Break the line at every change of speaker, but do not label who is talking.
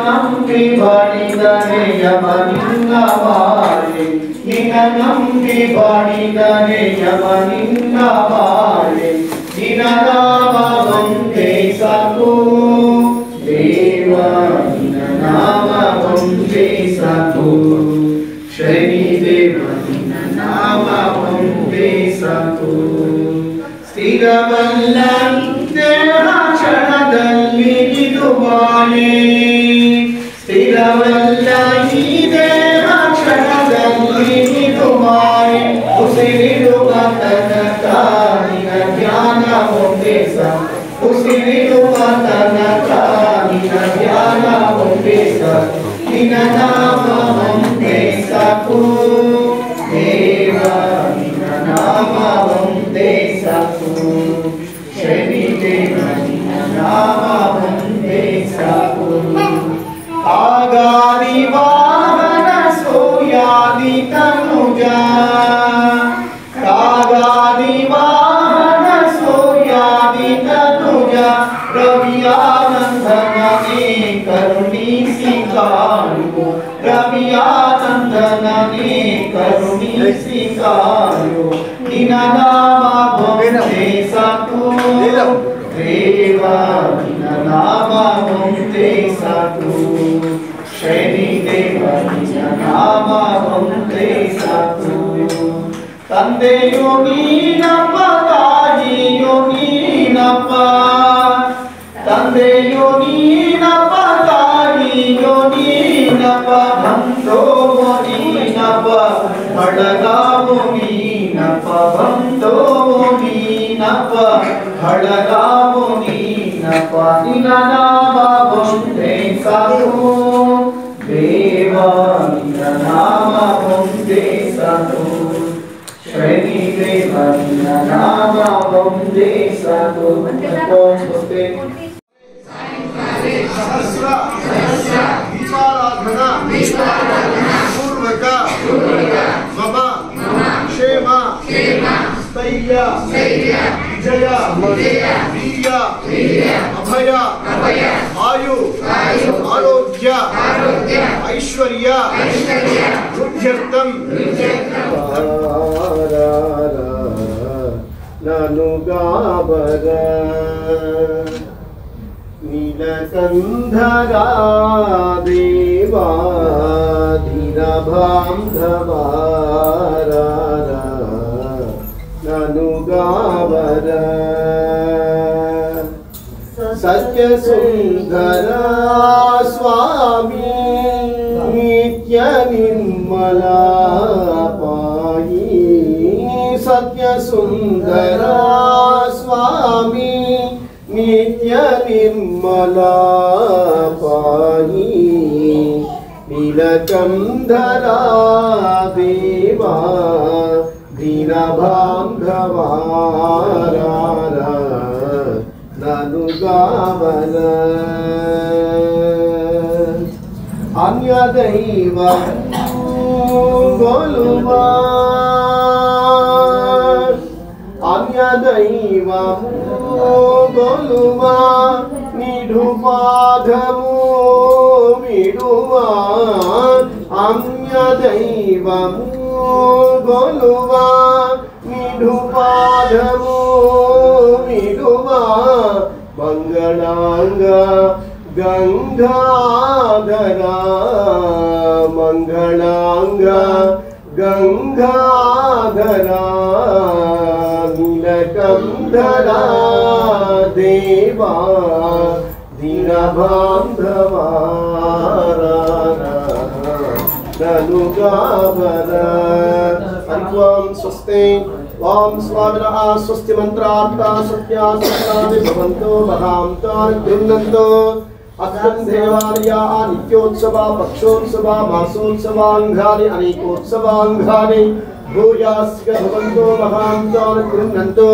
ನಂಬಿ ಬಾಡಿದರೆ ಯಮನಿನ್ನ ಮಾರೆ ನಿನ್ನ ನಂಬಿ ಬಾಡಿದರೆ ಯಮನಿನ್ನ ಮಾರೆ ನಿನ್ನ ನಾಮ ಒಂದೇ ಸಾಕು ದೇವ ನಿನ್ನ ನಾಮ ಒಂದೇ ಸಾಕು ಶನಿ ದೇವ ನಿನ್ನ ನಾಮ ಒಂದೇ ಸಾಕು ಸ್ಥಿರವಲ್ಲ ದೇಹ ಕ್ಷಣದಲ್ಲಿ ಇದು ಬಾಳೆ ಸ್ಥಿರವಲ್ಲ ಈ ದೇಹ ಕ್ಷಣದಲ್ಲಿ ಇದು ಮಾಯೆ ಉಸಿರಿಡುವ ತನಕ ನಿನ್ನ ಧ್ಯಾನ ಒಂದೇ ಸಾಕು ಉಸಿರಿಡುವ ತನಕ ನಿನ್ನ ಧ್ಯಾನ ಒಂದೇ ಸಾಕು ನಿನ್ನ ನಾಮ ಒಂದೇ ಸಾಕು ದೇವ ನಿನ್ನ ನಾಮ ಒಂದೇ ಸಾಕು ಶನಿ ದೇವ ನಿನ್ನ ನಾಮ ಒಂದೇ ಸಾಕು ಆಗಾದಿ ವಾಹನ ಸೋಯಾದಿ ತನುಜ ಆಗಾದಿ ವಾಹನ ಸೋಯಾದಿ ತನುಜ ರವಿಯಾನಂದನೇ ಕರುಣಿಸಿ ಕಾಣು ರವಿಯಾನಂದನೇ ಕರುಣಿಸಿ ಕಾಣು ನಿನ್ನ ನಾಮ ಒಂದೇ ಸಾಕು ದೇವ ನಿನ್ನ ನಾಮ ಒಂದೇ ಸಾಕು ಶನಿ ದೇವ ನಿನ್ನ ನಾಮ ಒಂದೇ ಸಾಕು ತಂದೆಯೋ ನೀನಪ್ಪ ತಾಯಿಯೋ ನೀನಪ್ಪ ತಂದೆಯೋ ನೀನಪ್ಪ ತಾಯಿಯೋ ನೀನಪ್ಪ ಬಂಧೋ ನೀನಪ್ಪ ಬಳಗಾವೋ ನೀನಪ್ಪ ಬಂಧೋ ನೀನಪ್ಪ ಬಳಗಾವೋ ನೀನಪ್ಪ ನಿನ್ನ ನಾಮ ಒಂದೇ ಸಾಕು ದೇವ ನಿನ್ನ ನಾಮ ಒಂದೇ ಸಾಕು ಶನಿ ದೇವ ನಿನ್ನ ನಾಮ ಒಂದೇ ಸಾಕು ಸಹಸ್ರ ದೀಪಾರಾಧನಾ ಪೂರ್ವಕ ಮಮ ಕ್ಷೇಮ ಸ್ಥೈರ್ಯ ವಿಜಯ ವೀರ್ಯ ಅಭಯ ಆಯು ಆರೋಗ್ಯ ಐಶ್ವರ್ಯ ವೃದ್ಧ್ಯರ್ಥಂ ನಾನು ಗಾಬರ ನೀಲಕಂಧರ ದೇವಾ ಧೀರಭಾಂಧವಾರ ನಾನು ಗಾಬರ ಸತ್ಯ ಸುಂದರ ಸ್ವಾಮಿ ನಿತ್ಯ ನಿರ್ಮಲ ಪಾಯಿ ಸತ್ಯ ಸುಂದರ ಸ್ವಾಮಿ ನಿತ್ಯ ನಿರ್ಮಲ ಪಾಯಿ ನೀಲಕಂಧರ ದೇವಾ ದೀನಬಾಂಧವಾರ ನಾನು ಗಾವನ ಅನ್ಯ ದೈವ ಗೋಲುವ ಅನ್ಯ ದೈವ ಗೋಲುವ ನಿಡುಪಾಧವು ಬಿಡುವ ಅನ್ಯ ದೈವ ಗೋಲುವ ನಿಡುಪಾಧವು ಬಿಡುವ ಮಂಗಳಾಂಗ ಗಂಗಾಧರ ಮಂಗಳಾಂಗ ಗಂಗಾಧರ ನೀಲಕಂಧರ ದೇವಾ ದೀನಬಾಂಧವಾರ ನನು ಗಾವರ ಅನ್ವಾಂ ಸ್ವಸ್ತಿ ವಾಂ ಸ್ವಾಮಿನಃ ಸ್ವಸ್ತಿ ಮಂತ್ರಾರ್ಥ ಸತ್ಯ ಸತ್ಯಾನಿ ಭವಂತೋ ಮಹಾಂತಾನ್ ಗೃಹ್ಣಂತೋ ಅಸ್ಮಿನ್ ದೇವಾಲಯಾಃ ನಿತ್ಯೋತ್ಸವ ಪಕ್ಷೋತ್ಸವ ಮಾಸೋತ್ಸವಾಂಗಾನಿ ಅನೇಕೋತ್ಸವಾಂಗಾನಿ ಭೂಯಾಸ್ಯ ಭವಂತೋ ಮಹಾಂತಾನ್ ಗೃಹ್ಣಂತೋ